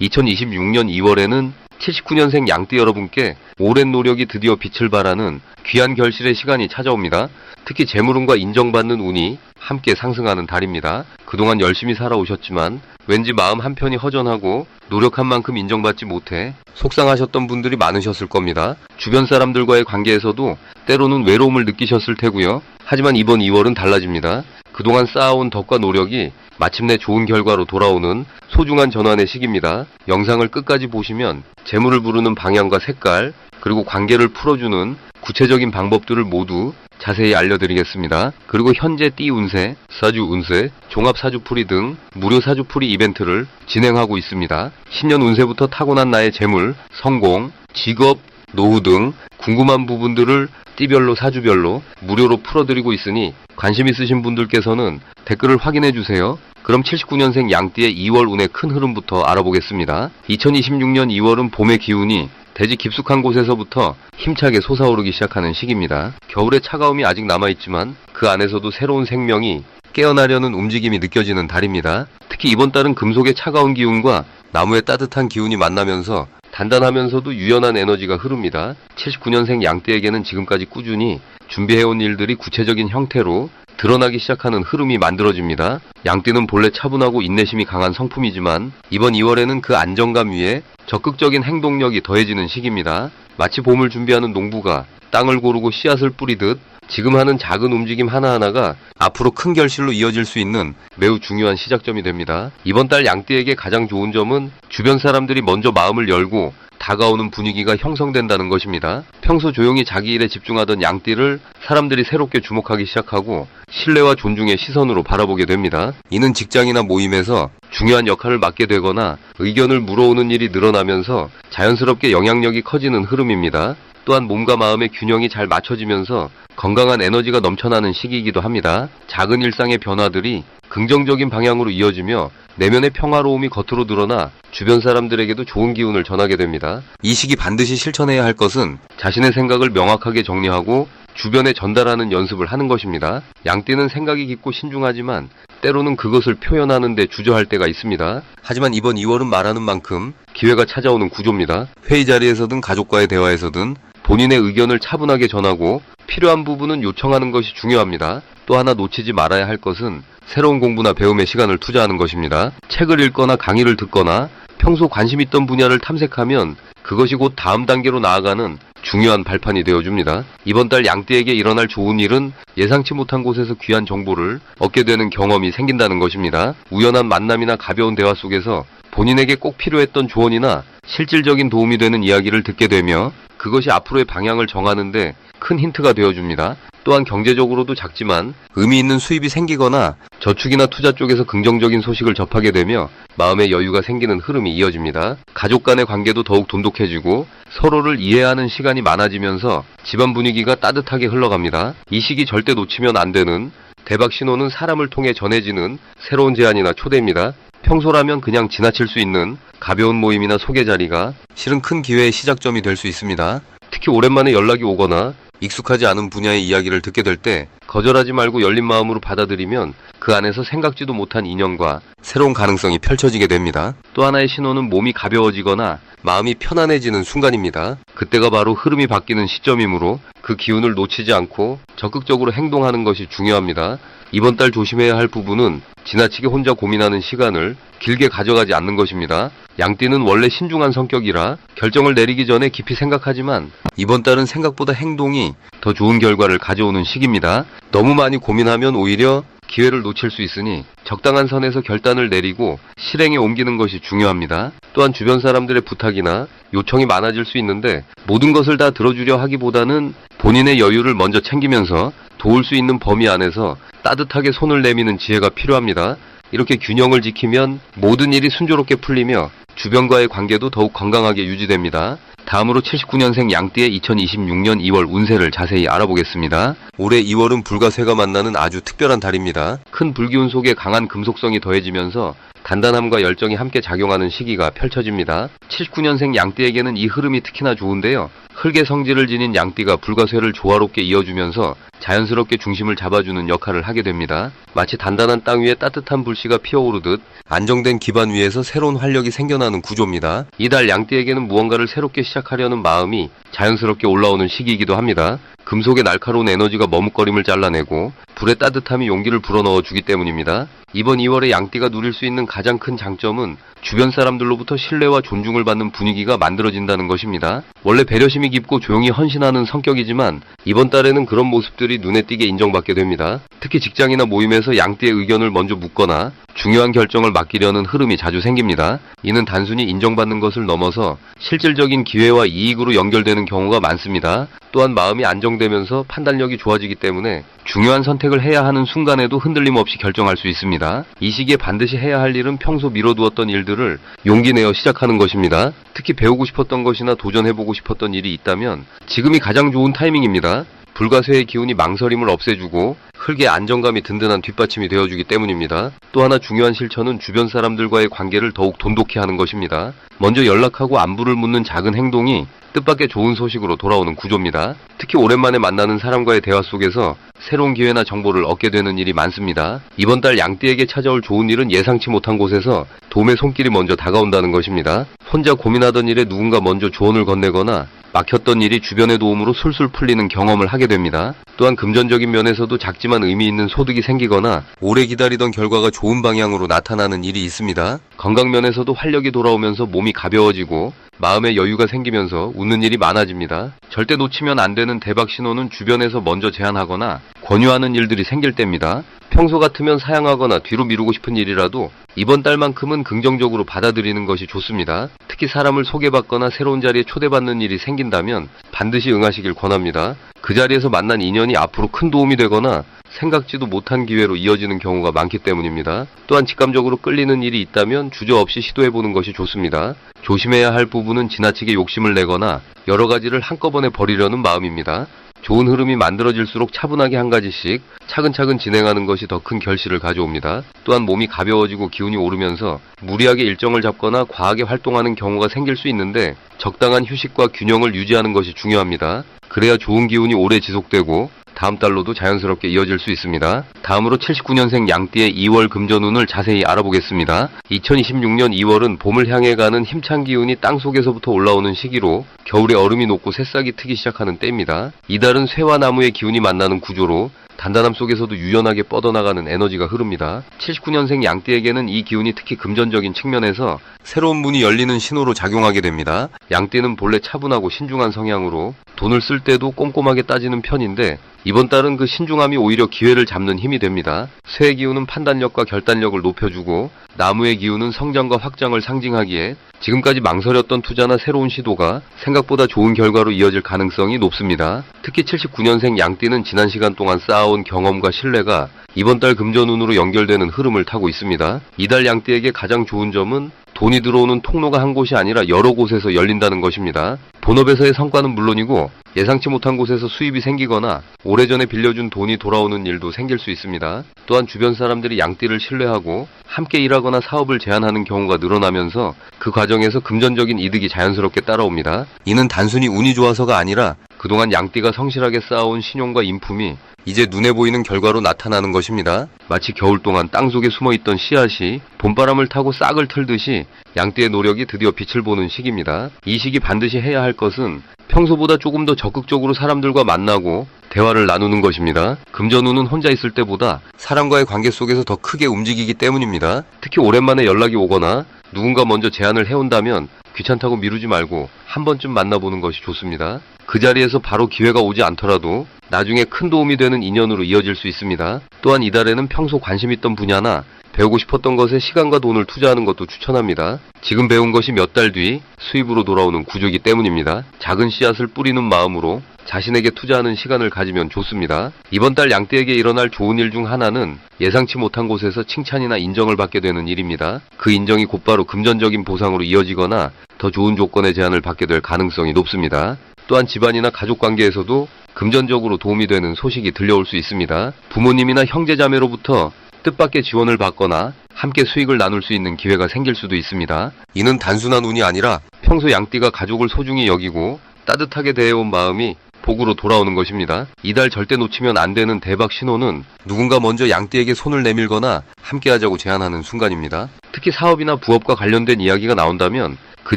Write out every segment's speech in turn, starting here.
2026년 2월에는 79년생 양띠 여러분께 오랜 노력이 드디어 빛을 발하는 귀한 결실의 시간이 찾아옵니다. 특히 재물운과 인정받는 운이 함께 상승하는 달입니다. 그동안 열심히 살아오셨지만 왠지 마음 한편이 허전하고 노력한 만큼 인정받지 못해 속상하셨던 분들이 많으셨을 겁니다. 주변 사람들과의 관계에서도 때로는 외로움을 느끼셨을 테고요. 하지만 이번 2월은 달라집니다. 그동안 쌓아온 덕과 노력이 마침내 좋은 결과로 돌아오는 소중한 전환의 시기입니다. 영상을 끝까지 보시면 재물을 부르는 방향과 색깔, 그리고 관계를 풀어주는 구체적인 방법들을 모두 자세히 알려드리겠습니다. 그리고 현재 띠 운세, 사주 운세, 종합 사주풀이 등 무료 사주풀이 이벤트를 진행하고 있습니다. 신년 운세부터 타고난 나의 재물, 성공, 직업, 노후 등 궁금한 부분들을 띠별로 사주별로 무료로 풀어드리고 있으니 관심 있으신 분들께서는 댓글을 확인해주세요. 그럼 79년생 양띠의 2월 운의 큰 흐름부터 알아보겠습니다. 2026년 2월은 봄의 기운이 대지 깊숙한 곳에서부터 힘차게 솟아오르기 시작하는 시기입니다. 겨울의 차가움이 아직 남아있지만 그 안에서도 새로운 생명이 깨어나려는 움직임이 느껴지는 달입니다. 특히 이번 달은 금속의 차가운 기운과 나무의 따뜻한 기운이 만나면서 단단하면서도 유연한 에너지가 흐릅니다. 79년생 양띠에게는 지금까지 꾸준히 준비해온 일들이 구체적인 형태로 드러나기 시작하는 흐름이 만들어집니다. 양띠는 본래 차분하고 인내심이 강한 성품이지만 이번 2월에는 그 안정감 위에 적극적인 행동력이 더해지는 시기입니다. 마치 봄을 준비하는 농부가 땅을 고르고 씨앗을 뿌리듯 지금 하는 작은 움직임 하나하나가 앞으로 큰 결실로 이어질 수 있는 매우 중요한 시작점이 됩니다. 이번 달 양띠에게 가장 좋은 점은 주변 사람들이 먼저 마음을 열고 다가오는 분위기가 형성된다는 것입니다. 평소 조용히 자기 일에 집중하던 양띠를 사람들이 새롭게 주목하기 시작하고 신뢰와 존중의 시선으로 바라보게 됩니다. 이는 직장이나 모임에서 중요한 역할을 맡게 되거나 의견을 물어오는 일이 늘어나면서 자연스럽게 영향력이 커지는 흐름입니다. 또한 몸과 마음의 균형이 잘 맞춰지면서 건강한 에너지가 넘쳐나는 시기이기도 합니다. 작은 일상의 변화들이 긍정적인 방향으로 이어지며 내면의 평화로움이 겉으로 드러나 주변 사람들에게도 좋은 기운을 전하게 됩니다. 이 시기 반드시 실천해야 할 것은 자신의 생각을 명확하게 정리하고 주변에 전달하는 연습을 하는 것입니다. 양띠는 생각이 깊고 신중하지만 때로는 그것을 표현하는 데 주저할 때가 있습니다. 하지만 이번 2월은 말하는 만큼 기회가 찾아오는 구조입니다. 회의 자리에서든 가족과의 대화에서든 본인의 의견을 차분하게 전하고 필요한 부분은 요청하는 것이 중요합니다. 또 하나 놓치지 말아야 할 것은 새로운 공부나 배움의 시간을 투자하는 것입니다. 책을 읽거나 강의를 듣거나 평소 관심 있던 분야를 탐색하면 그것이 곧 다음 단계로 나아가는 중요한 발판이 되어줍니다. 이번 달 양띠에게 일어날 좋은 일은 예상치 못한 곳에서 귀한 정보를 얻게 되는 경험이 생긴다는 것입니다. 우연한 만남이나 가벼운 대화 속에서 본인에게 꼭 필요했던 조언이나 실질적인 도움이 되는 이야기를 듣게 되며 그것이 앞으로의 방향을 정하는데 큰 힌트가 되어줍니다. 또한 경제적으로도 작지만 의미 있는 수입이 생기거나 저축이나 투자 쪽에서 긍정적인 소식을 접하게 되며 마음의 여유가 생기는 흐름이 이어집니다. 가족 간의 관계도 더욱 돈독해지고 서로를 이해하는 시간이 많아지면서 집안 분위기가 따뜻하게 흘러갑니다. 이 시기 절대 놓치면 안 되는 대박 신호는 사람을 통해 전해지는 새로운 제안이나 초대입니다. 평소라면 그냥 지나칠 수 있는 가벼운 모임이나 소개 자리가 실은 큰 기회의 시작점이 될 수 있습니다. 특히 오랜만에 연락이 오거나 익숙하지 않은 분야의 이야기를 듣게 될 때 거절하지 말고 열린 마음으로 받아들이면 그 안에서 생각지도 못한 인연과 새로운 가능성이 펼쳐지게 됩니다. 또 하나의 신호는 몸이 가벼워지거나 마음이 편안해지는 순간입니다. 그때가 바로 흐름이 바뀌는 시점이므로 그 기운을 놓치지 않고 적극적으로 행동하는 것이 중요합니다. 이번 달 조심해야 할 부분은 지나치게 혼자 고민하는 시간을 길게 가져가지 않는 것입니다. 양띠는 원래 신중한 성격이라 결정을 내리기 전에 깊이 생각하지만 이번 달은 생각보다 행동이 더 좋은 결과를 가져오는 시기입니다. 너무 많이 고민하면 오히려 기회를 놓칠 수 있으니 적당한 선에서 결단을 내리고 실행에 옮기는 것이 중요합니다. 또한 주변 사람들의 부탁이나 요청이 많아질 수 있는데 모든 것을 다 들어주려 하기보다는 본인의 여유를 먼저 챙기면서 도울 수 있는 범위 안에서 따뜻하게 손을 내미는 지혜가 필요합니다. 이렇게 균형을 지키면 모든 일이 순조롭게 풀리며 주변과의 관계도 더욱 건강하게 유지됩니다. 다음으로 79년생 양띠의 2026년 2월 운세를 자세히 알아보겠습니다. 올해 2월은 불과 쇠가 만나는 아주 특별한 달입니다. 큰 불기운 속에 강한 금속성이 더해지면서 단단함과 열정이 함께 작용하는 시기가 펼쳐집니다. 79년생 양띠에게는 이 흐름이 특히나 좋은데요. 흙의 성질을 지닌 양띠가 불과 쇠를 조화롭게 이어주면서 자연스럽게 중심을 잡아주는 역할을 하게 됩니다. 마치 단단한 땅 위에 따뜻한 불씨가 피어오르듯 안정된 기반 위에서 새로운 활력이 생겨나는 구조입니다. 이달 양띠에게는 무언가를 새롭게 시작하려는 마음이 자연스럽게 올라오는 시기이기도 합니다. 금속의 날카로운 에너지가 머뭇거림을 잘라내고 불의 따뜻함이 용기를 불어넣어 주기 때문입니다. 이번 2월에 양띠가 누릴 수 있는 가장 큰 장점은 주변 사람들로부터 신뢰와 존중을 받는 분위기가 만들어진다는 것입니다. 원래 배려심이 깊고 조용히 헌신하는 성격이지만 이번 달에는 그런 모습들이 눈에 띄게 인정받게 됩니다. 특히 직장이나 모임에서 양띠의 의견을 먼저 묻거나 중요한 결정을 맡기려는 흐름이 자주 생깁니다. 이는 단순히 인정받는 것을 넘어서 실질적인 기회와 이익으로 연결되는 경우가 많습니다. 또한 마음이 안정되면서 판단력이 좋아지기 때문에 중요한 선택을 해야 하는 순간에도 흔들림 없이 결정할 수 있습니다. 이 시기에 반드시 해야 할 일은 평소 미뤄두었던 일들을 용기 내어 시작하는 것입니다. 특히 배우고 싶었던 것이나 도전해보고 싶었던 일이 있다면 지금이 가장 좋은 타이밍입니다. 불과 쇠의 기운이 망설임을 없애주고 흙의 안정감이 든든한 뒷받침이 되어주기 때문입니다. 또 하나 중요한 실천은 주변 사람들과의 관계를 더욱 돈독히 하는 것입니다. 먼저 연락하고 안부를 묻는 작은 행동이 뜻밖의 좋은 소식으로 돌아오는 구조입니다. 특히 오랜만에 만나는 사람과의 대화 속에서 새로운 기회나 정보를 얻게 되는 일이 많습니다. 이번 달 양띠에게 찾아올 좋은 일은 예상치 못한 곳에서 도움의 손길이 먼저 다가온다는 것입니다. 혼자 고민하던 일에 누군가 먼저 조언을 건네거나 막혔던 일이 주변의 도움으로 술술 풀리는 경험을 하게 됩니다. 또한 금전적인 면에서도 작지만 의미 있는 소득이 생기거나 오래 기다리던 결과가 좋은 방향으로 나타나는 일이 있습니다. 건강 면에서도 활력이 돌아오면서 몸이 가벼워지고 마음의 여유가 생기면서 웃는 일이 많아집니다. 절대 놓치면 안 되는 대박 신호는 주변에서 먼저 제안하거나 권유하는 일들이 생길 때입니다. 평소 같으면 사양하거나 뒤로 미루고 싶은 일이라도 이번 달만큼은 긍정적으로 받아들이는 것이 좋습니다. 특히 사람을 소개받거나 새로운 자리에 초대받는 일이 생긴다면 반드시 응하시길 권합니다. 그 자리에서 만난 인연이 앞으로 큰 도움이 되거나 생각지도 못한 기회로 이어지는 경우가 많기 때문입니다. 또한 직감적으로 끌리는 일이 있다면 주저없이 시도해보는 것이 좋습니다. 조심해야 할 부분은 지나치게 욕심을 내거나 여러 가지를 한꺼번에 버리려는 마음입니다. 좋은 흐름이 만들어질수록 차분하게 한 가지씩 차근차근 진행하는 것이 더 큰 결실을 가져옵니다. 또한 몸이 가벼워지고 기운이 오르면서 무리하게 일정을 잡거나 과하게 활동하는 경우가 생길 수 있는데 적당한 휴식과 균형을 유지하는 것이 중요합니다. 그래야 좋은 기운이 오래 지속되고 다음 달로도 자연스럽게 이어질 수 있습니다. 다음으로 79년생 양띠의 2월 금전운을 자세히 알아보겠습니다. 2026년 2월은 봄을 향해 가는 힘찬 기운이 땅속에서부터 올라오는 시기로 겨울에 얼음이 녹고 새싹이 트기 시작하는 때입니다. 이달은 쇠와 나무의 기운이 만나는 구조로 단단함 속에서도 유연하게 뻗어나가는 에너지가 흐릅니다. 79년생 양띠에게는 이 기운이 특히 금전적인 측면에서 새로운 문이 열리는 신호로 작용하게 됩니다. 양띠는 본래 차분하고 신중한 성향으로 돈을 쓸 때도 꼼꼼하게 따지는 편인데 이번 달은 그 신중함이 오히려 기회를 잡는 힘이 됩니다. 쇠의 기운은 판단력과 결단력을 높여주고 나무의 기운은 성장과 확장을 상징하기에 지금까지 망설였던 투자나 새로운 시도가 생각보다 좋은 결과로 이어질 가능성이 높습니다. 특히 79년생 양띠는 지난 시간 동안 쌓아온 경험과 신뢰가 이번 달 금전운으로 연결되는 흐름을 타고 있습니다. 이달 양띠에게 가장 좋은 점은 돈이 들어오는 통로가 한 곳이 아니라 여러 곳에서 열린다는 것입니다. 본업에서의 성과는 물론이고 예상치 못한 곳에서 수입이 생기거나 오래전에 빌려준 돈이 돌아오는 일도 생길 수 있습니다. 또한 주변 사람들이 양띠를 신뢰하고 함께 일하거나 사업을 제안하는 경우가 늘어나면서 그 과정에서 금전적인 이득이 자연스럽게 따라옵니다. 이는 단순히 운이 좋아서가 아니라 그동안 양띠가 성실하게 쌓아온 신용과 인품이 이제 눈에 보이는 결과로 나타나는 것입니다. 마치 겨울 동안 땅속에 숨어있던 씨앗이 봄바람을 타고 싹을 틀듯이 양띠의 노력이 드디어 빛을 보는 시기입니다. 이 시기 반드시 해야 할 것은 평소보다 조금 더 적극적으로 사람들과 만나고 대화를 나누는 것입니다. 금전운은 혼자 있을 때보다 사람과의 관계 속에서 더 크게 움직이기 때문입니다. 특히 오랜만에 연락이 오거나 누군가 먼저 제안을 해온다면 귀찮다고 미루지 말고 한 번쯤 만나보는 것이 좋습니다. 그 자리에서 바로 기회가 오지 않더라도 나중에 큰 도움이 되는 인연으로 이어질 수 있습니다. 또한 이달에는 평소 관심 있던 분야나 배우고 싶었던 것에 시간과 돈을 투자하는 것도 추천합니다. 지금 배운 것이 몇 달 뒤 수입으로 돌아오는 구조이기 때문입니다. 작은 씨앗을 뿌리는 마음으로 자신에게 투자하는 시간을 가지면 좋습니다. 이번 달 양띠에게 일어날 좋은 일 중 하나는 예상치 못한 곳에서 칭찬이나 인정을 받게 되는 일입니다. 그 인정이 곧바로 금전적인 보상으로 이어지거나 더 좋은 조건의 제안을 받게 될 가능성이 높습니다. 또한 집안이나 가족 관계에서도 금전적으로 도움이 되는 소식이 들려올 수 있습니다. 부모님이나 형제자매로부터 뜻밖의 지원을 받거나 함께 수익을 나눌 수 있는 기회가 생길 수도 있습니다. 이는 단순한 운이 아니라 평소 양띠가 가족을 소중히 여기고 따뜻하게 대해온 마음이 복으로 돌아오는 것입니다. 이달 절대 놓치면 안 되는 대박 신호는 누군가 먼저 양띠에게 손을 내밀거나 함께하자고 제안하는 순간입니다. 특히 사업이나 부업과 관련된 이야기가 나온다면 그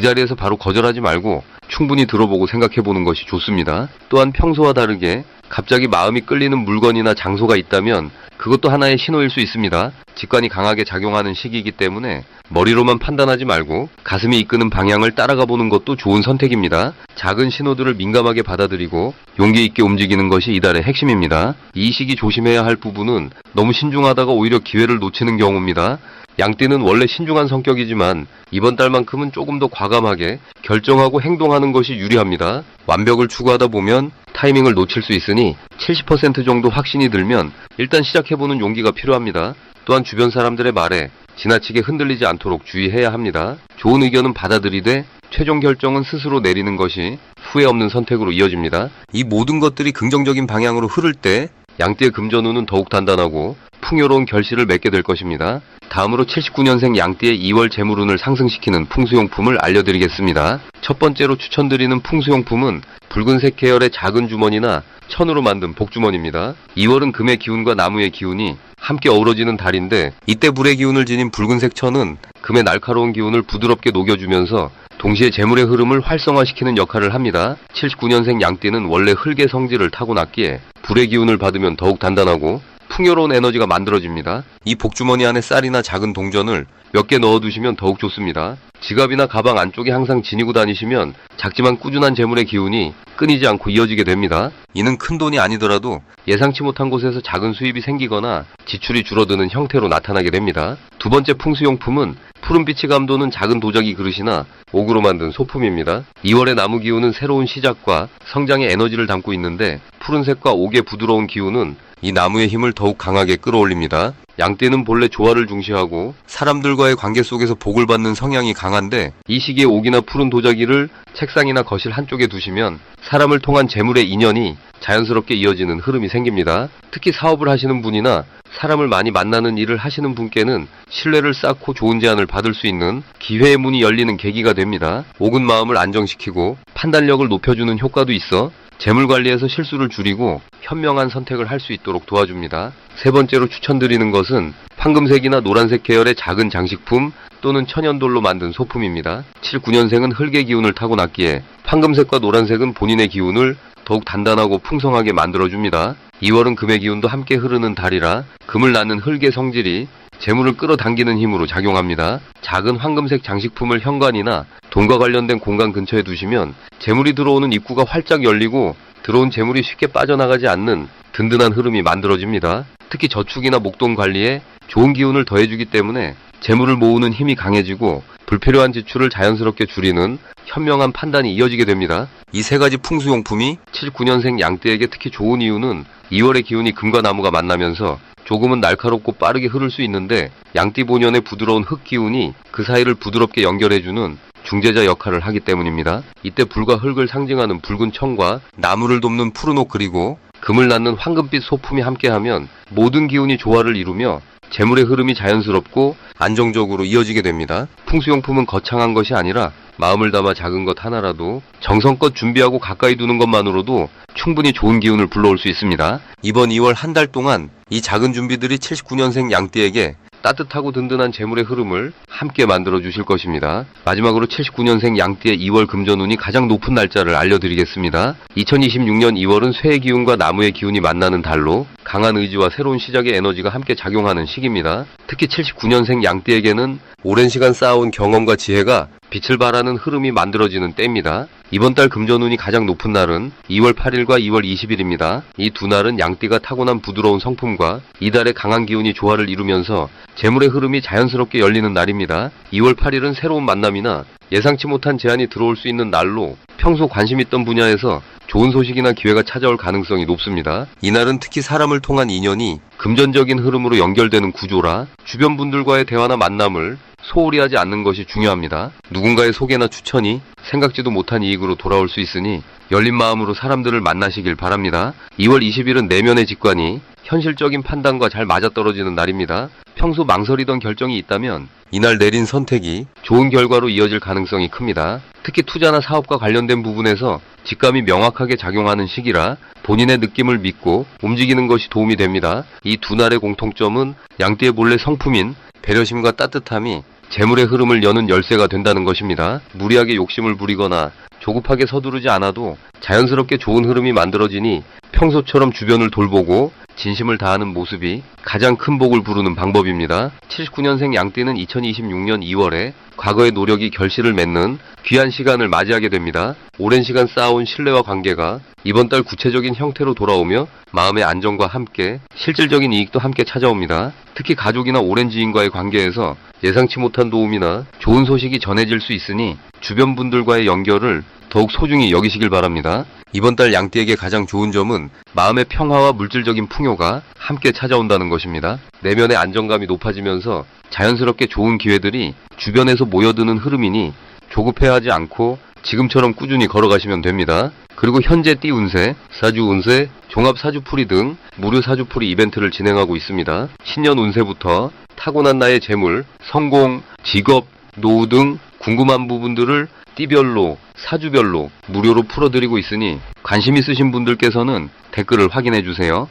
자리에서 바로 거절하지 말고 충분히 들어보고 생각해보는 것이 좋습니다. 또한 평소와 다르게 갑자기 마음이 끌리는 물건이나 장소가 있다면 그것도 하나의 신호일 수 있습니다. 직관이 강하게 작용하는 시기이기 때문에 머리로만 판단하지 말고 가슴이 이끄는 방향을 따라가 보는 것도 좋은 선택입니다. 작은 신호들을 민감하게 받아들이고 용기 있게 움직이는 것이 이달의 핵심입니다. 이 시기 조심해야 할 부분은 너무 신중하다가 오히려 기회를 놓치는 경우입니다. 양띠는 원래 신중한 성격이지만 이번 달만큼은 조금 더 과감하게 결정하고 행동하는 것이 유리합니다. 완벽을 추구하다 보면 타이밍을 놓칠 수 있으니 70% 정도 확신이 들면 일단 시작해보는 용기가 필요합니다. 또한 주변 사람들의 말에 지나치게 흔들리지 않도록 주의해야 합니다. 좋은 의견은 받아들이되 최종 결정은 스스로 내리는 것이 후회 없는 선택으로 이어집니다. 이 모든 것들이 긍정적인 방향으로 흐를 때 양띠의 금전운은 더욱 단단하고 풍요로운 결실을 맺게 될 것입니다. 다음으로 79년생 양띠의 2월 재물운을 상승시키는 풍수용품을 알려드리겠습니다. 첫 번째로 추천드리는 풍수용품은 붉은색 계열의 작은 주머니나 천으로 만든 복주머니입니다. 2월은 금의 기운과 나무의 기운이 함께 어우러지는 달인데 이때 불의 기운을 지닌 붉은색 천은 금의 날카로운 기운을 부드럽게 녹여주면서 동시에 재물의 흐름을 활성화시키는 역할을 합니다. 79년생 양띠는 원래 흙의 성질을 타고났기에 불의 기운을 받으면 더욱 단단하고 풍요로운 에너지가 만들어집니다. 이 복주머니 안에 쌀이나 작은 동전을 몇 개 넣어두시면 더욱 좋습니다. 지갑이나 가방 안쪽에 항상 지니고 다니시면 작지만 꾸준한 재물의 기운이 끊이지 않고 이어지게 됩니다. 이는 큰 돈이 아니더라도 예상치 못한 곳에서 작은 수입이 생기거나 지출이 줄어드는 형태로 나타나게 됩니다. 두 번째 풍수용품은 푸른빛이 감도는 작은 도자기 그릇이나 옥으로 만든 소품입니다. 2월의 나무 기운은 새로운 시작과 성장의 에너지를 담고 있는데 푸른색과 옥의 부드러운 기운은 이 나무의 힘을 더욱 강하게 끌어올립니다. 양띠는 본래 조화를 중시하고 사람들과의 관계 속에서 복을 받는 성향이 강한데 이 시기에 옥이나 푸른 도자기를 책상이나 거실 한쪽에 두시면 사람을 통한 재물의 인연이 자연스럽게 이어지는 흐름이 생깁니다. 특히 사업을 하시는 분이나 사람을 많이 만나는 일을 하시는 분께는 신뢰를 쌓고 좋은 제안을 받을 수 있는 기회의 문이 열리는 계기가 됩니다. 옥은 마음을 안정시키고 판단력을 높여주는 효과도 있어 재물 관리에서 실수를 줄이고 현명한 선택을 할 수 있도록 도와줍니다. 세 번째로 추천드리는 것은 황금색이나 노란색 계열의 작은 장식품 또는 천연돌로 만든 소품입니다. 79년생은 흙의 기운을 타고났기에 황금색과 노란색은 본인의 기운을 더욱 단단하고 풍성하게 만들어줍니다. 2월은 금의 기운도 함께 흐르는 달이라 금을 낳는 흙의 성질이 재물을 끌어당기는 힘으로 작용합니다. 작은 황금색 장식품을 현관이나 돈과 관련된 공간 근처에 두시면 재물이 들어오는 입구가 활짝 열리고 들어온 재물이 쉽게 빠져나가지 않는 든든한 흐름이 만들어집니다. 특히 저축이나 목돈 관리에 좋은 기운을 더해주기 때문에 재물을 모으는 힘이 강해지고 불필요한 지출을 자연스럽게 줄이는 현명한 판단이 이어지게 됩니다. 이 세 가지 풍수용품이 79년생 양띠에게 특히 좋은 이유는 2월의 기운이 금과 나무가 만나면서 조금은 날카롭고 빠르게 흐를 수 있는데 양띠 본연의 부드러운 흙 기운이 그 사이를 부드럽게 연결해주는 중재자 역할을 하기 때문입니다. 이때 불과 흙을 상징하는 붉은 천과 나무를 돕는 푸른 옥 그리고 금을 낳는 황금빛 소품이 함께하면 모든 기운이 조화를 이루며 재물의 흐름이 자연스럽고 안정적으로 이어지게 됩니다. 풍수용품은 거창한 것이 아니라 마음을 담아 작은 것 하나라도 정성껏 준비하고 가까이 두는 것만으로도 충분히 좋은 기운을 불러올 수 있습니다. 이번 2월 한 달 동안 이 작은 준비들이 79년생 양띠에게 따뜻하고 든든한 재물의 흐름을 함께 만들어 주실 것입니다. 마지막으로 79년생 양띠의 2월 금전운이 가장 높은 날짜를 알려드리겠습니다. 2026년 2월은 쇠의 기운과 나무의 기운이 만나는 달로 강한 의지와 새로운 시작의 에너지가 함께 작용하는 시기입니다. 특히 79년생 양띠에게는 오랜 시간 쌓아온 경험과 지혜가 빛을 발하는 흐름이 만들어지는 때입니다. 이번 달 금전운이 가장 높은 날은 2월 8일과 2월 20일입니다. 이 두 날은 양띠가 타고난 부드러운 성품과 이달의 강한 기운이 조화를 이루면서 재물의 흐름이 자연스럽게 열리는 날입니다. 2월 8일은 새로운 만남이나 예상치 못한 제안이 들어올 수 있는 날로 평소 관심 있던 분야에서 좋은 소식이나 기회가 찾아올 가능성이 높습니다. 이날은 특히 사람을 통한 인연이 금전적인 흐름으로 연결되는 구조라 주변 분들과의 대화나 만남을 소홀히 하지 않는 것이 중요합니다. 누군가의 소개나 추천이 생각지도 못한 이익으로 돌아올 수 있으니 열린 마음으로 사람들을 만나시길 바랍니다. 2월 20일은 내면의 직관이 현실적인 판단과 잘 맞아떨어지는 날입니다. 평소 망설이던 결정이 있다면 이날 내린 선택이 좋은 결과로 이어질 가능성이 큽니다. 특히 투자나 사업과 관련된 부분에서 직감이 명확하게 작용하는 시기라 본인의 느낌을 믿고 움직이는 것이 도움이 됩니다. 이 두 날의 공통점은 양띠의 본래 성품인 배려심과 따뜻함이 재물의 흐름을 여는 열쇠가 된다는 것입니다. 무리하게 욕심을 부리거나 조급하게 서두르지 않아도 자연스럽게 좋은 흐름이 만들어지니 평소처럼 주변을 돌보고 진심을 다하는 모습이 가장 큰 복을 부르는 방법입니다. 79년생 양띠는 2026년 2월에 과거의 노력이 결실을 맺는 귀한 시간을 맞이하게 됩니다. 오랜 시간 쌓아온 신뢰와 관계가 이번 달 구체적인 형태로 돌아오며 마음의 안정과 함께 실질적인 이익도 함께 찾아옵니다. 특히 가족이나 오랜 지인과의 관계에서 예상치 못한 도움이나 좋은 소식이 전해질 수 있으니 주변 분들과의 연결을 더욱 소중히 여기시길 바랍니다. 이번 달 양띠에게 가장 좋은 점은 마음의 평화와 물질적인 풍요가 함께 찾아온다는 것입니다. 내면의 안정감이 높아지면서 자연스럽게 좋은 기회들이 주변에서 모여드는 흐름이니 조급해하지 않고 지금처럼 꾸준히 걸어가시면 됩니다. 그리고 현재 띠 운세, 사주 운세, 종합 사주풀이 등 무료 사주풀이 이벤트를 진행하고 있습니다. 신년 운세부터 타고난 나의 재물, 성공, 직업, 노후 등 궁금한 부분들을 띠별로, 사주별로 무료로 풀어드리고 있으니 관심 있으신 분들께서는 댓글을 확인해 주세요.